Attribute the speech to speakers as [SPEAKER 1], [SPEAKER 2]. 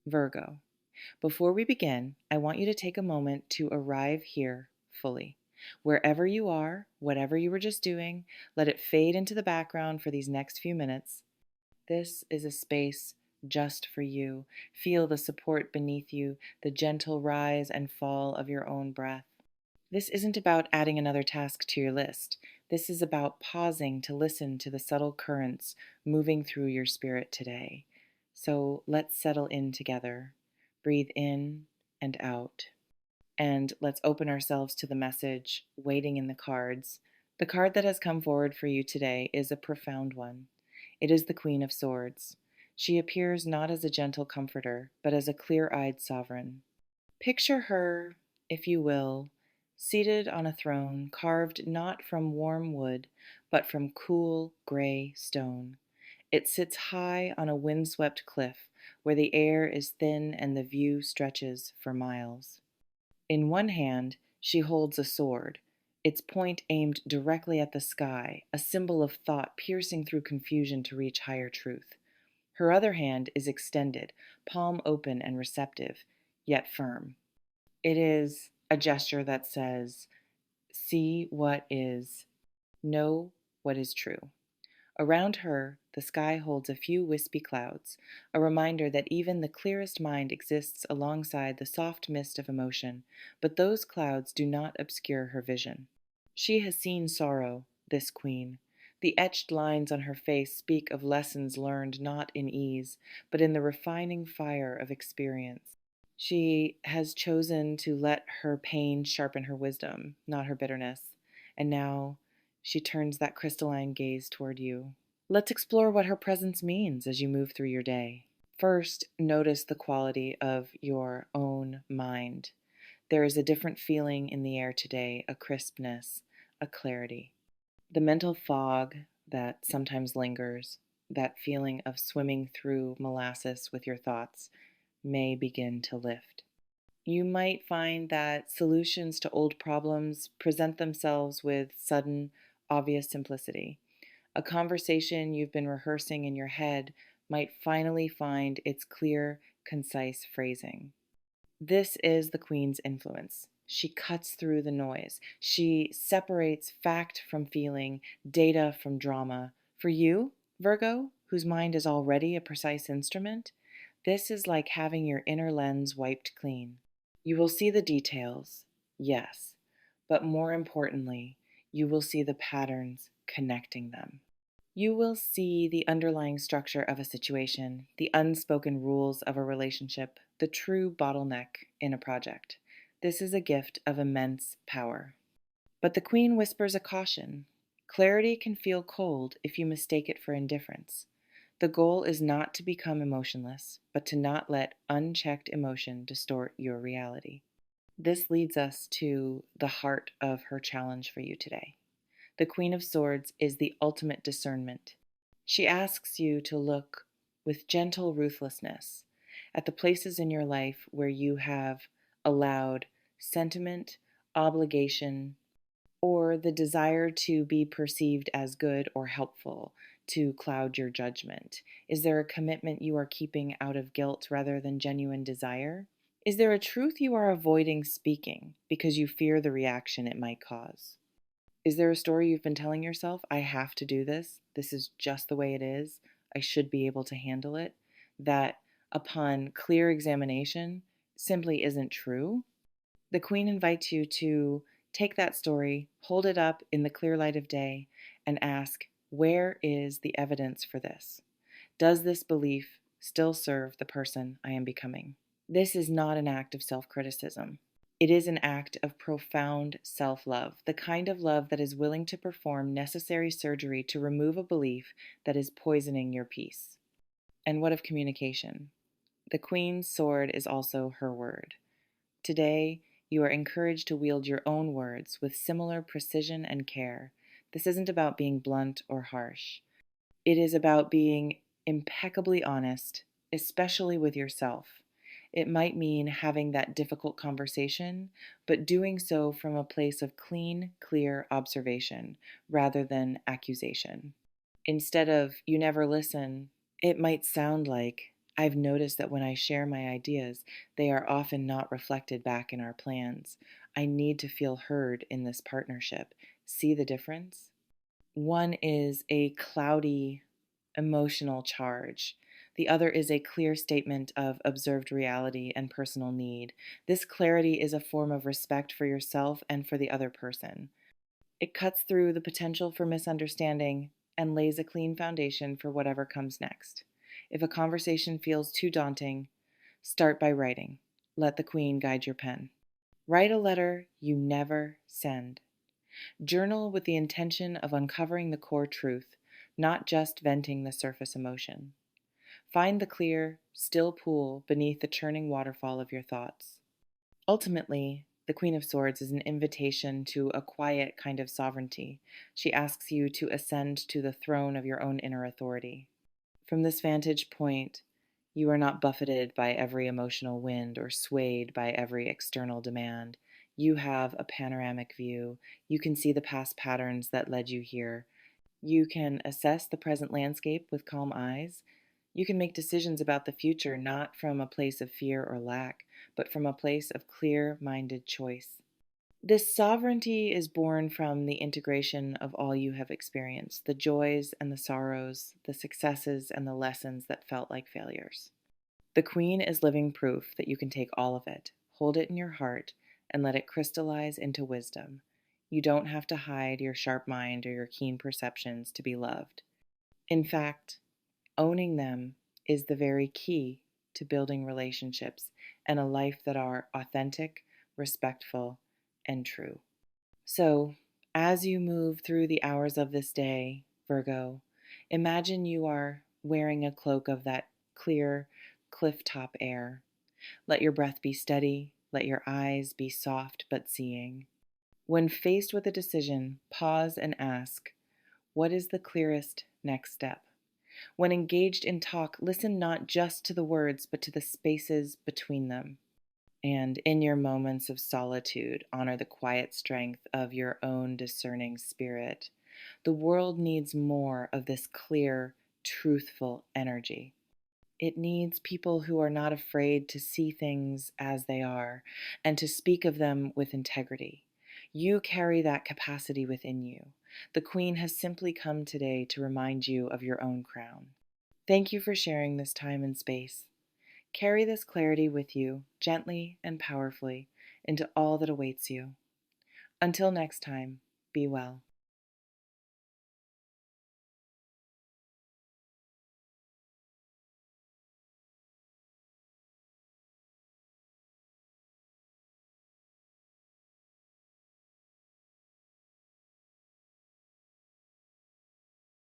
[SPEAKER 1] Virgo. Before we begin, I want you to take a moment to arrive here fully. Wherever you are, whatever you were just doing, let it fade into the background for these next few minutes. This is a space just for you. Feel the support beneath you, the gentle rise and fall of your own breath. This isn't about adding another task to your list. This is about pausing to listen to the subtle currents moving through your spirit today. So let's settle in together. Breathe in and out. And let's open ourselves to the message waiting in the cards. The card that has come forward for you today is a profound one. It is the Queen of Swords. She appears not as a gentle comforter, but as a clear-eyed sovereign. Picture her, if you will, seated on a throne carved not from warm wood, but from cool gray stone. It sits high on a windswept cliff where the air is thin and the view stretches for miles. In one hand, she holds a sword, its point aimed directly at the sky, a symbol of thought piercing through confusion to reach higher truth. Her other hand is extended, palm open and receptive, yet firm. It is a gesture that says, see what is, know what is true. Around her, the sky holds a few wispy clouds, a reminder that even the clearest mind exists alongside the soft mist of emotion, but those clouds do not obscure her vision. She has seen sorrow, this queen. The etched lines on her face speak of lessons learned not in ease, but in the refining fire of experience. She has chosen to let her pain sharpen her wisdom, not her bitterness, and now she turns that crystalline gaze toward you. Let's explore what her presence means as you move through your day. First, notice the quality of your own mind. There is a different feeling in the air today, a crispness, a clarity. The mental fog that sometimes lingers, that feeling of swimming through molasses with your thoughts, may begin to lift. You might find that solutions to old problems present themselves with sudden, obvious simplicity. A conversation you've been rehearsing in your head might finally find its clear, concise phrasing. This is the Queen's influence. She cuts through the noise. She separates fact from feeling, data from drama. For you, Virgo, whose mind is already a precise instrument, this is like having your inner lens wiped clean. You will see the details, yes, but more importantly, you will see the patterns connecting them. You will see the underlying structure of a situation, the unspoken rules of a relationship, the true bottleneck in a project. This is a gift of immense power. But the Queen whispers a caution. Clarity can feel cold if you mistake it for indifference. The goal is not to become emotionless, but to not let unchecked emotion distort your reality. This leads us to the heart of her challenge for you today. The Queen of Swords is the ultimate discernment. She asks you to look with gentle ruthlessness at the places in your life where you have allowed sentiment, obligation, or the desire to be perceived as good or helpful to cloud your judgment. Is there a commitment you are keeping out of guilt rather than genuine desire? Is there a truth you are avoiding speaking because you fear the reaction it might cause? Is there a story you've been telling yourself, I have to do this, this is just the way it is, I should be able to handle it, that upon clear examination simply isn't true? The Queen invites you to take that story, hold it up in the clear light of day, and ask, where is the evidence for this? Does this belief still serve the person I am becoming? This is not an act of self-criticism. It is an act of profound self-love, the kind of love that is willing to perform necessary surgery to remove a belief that is poisoning your peace. And what of communication? The Queen's sword is also her word. Today, you are encouraged to wield your own words with similar precision and care. This isn't about being blunt or harsh. It is about being impeccably honest, especially with yourself. It might mean having that difficult conversation, but doing so from a place of clean, clear observation rather than accusation. Instead of, you never listen, it might sound like, I've noticed that when I share my ideas, they are often not reflected back in our plans. I need to feel heard in this partnership. See the difference? One is a cloudy emotional charge. The other is a clear statement of observed reality and personal need. This clarity is a form of respect for yourself and for the other person. It cuts through the potential for misunderstanding and lays a clean foundation for whatever comes next. If a conversation feels too daunting, start by writing. Let the queen guide your pen. Write a letter you never send. Journal with the intention of uncovering the core truth, not just venting the surface emotion. Find the clear, still pool beneath the churning waterfall of your thoughts. Ultimately, the Queen of Swords is an invitation to a quiet kind of sovereignty. She asks you to ascend to the throne of your own inner authority. From this vantage point, you are not buffeted by every emotional wind or swayed by every external demand. You have a panoramic view. You can see the past patterns that led you here. You can assess the present landscape with calm eyes. You can make decisions about the future not from a place of fear or lack, but from a place of clear minded choice. This sovereignty is born from the integration of all you have experienced, the joys and the sorrows, the successes and the lessons that felt like failures. The Queen is living proof that you can take all of it, hold it in your heart, and let it crystallize into wisdom. You don't have to hide your sharp mind or your keen perceptions to be loved. In fact, owning them is the very key to building relationships and a life that are authentic, respectful, and true. So, as you move through the hours of this day, Virgo, imagine you are wearing a cloak of that clear cliff top air. Let your breath be steady, let your eyes be soft but seeing. When faced with a decision, pause and ask, what is the clearest next step? When engaged in talk, listen not just to the words, but to the spaces between them. And in your moments of solitude, honor the quiet strength of your own discerning spirit. The world needs more of this clear, truthful energy. It needs people who are not afraid to see things as they are and to speak of them with integrity. You carry that capacity within you. The Queen has simply come today to remind you of your own crown. Thank you for sharing this time and space. Carry this clarity with you, gently and powerfully, into all that awaits you. Until next time, be well.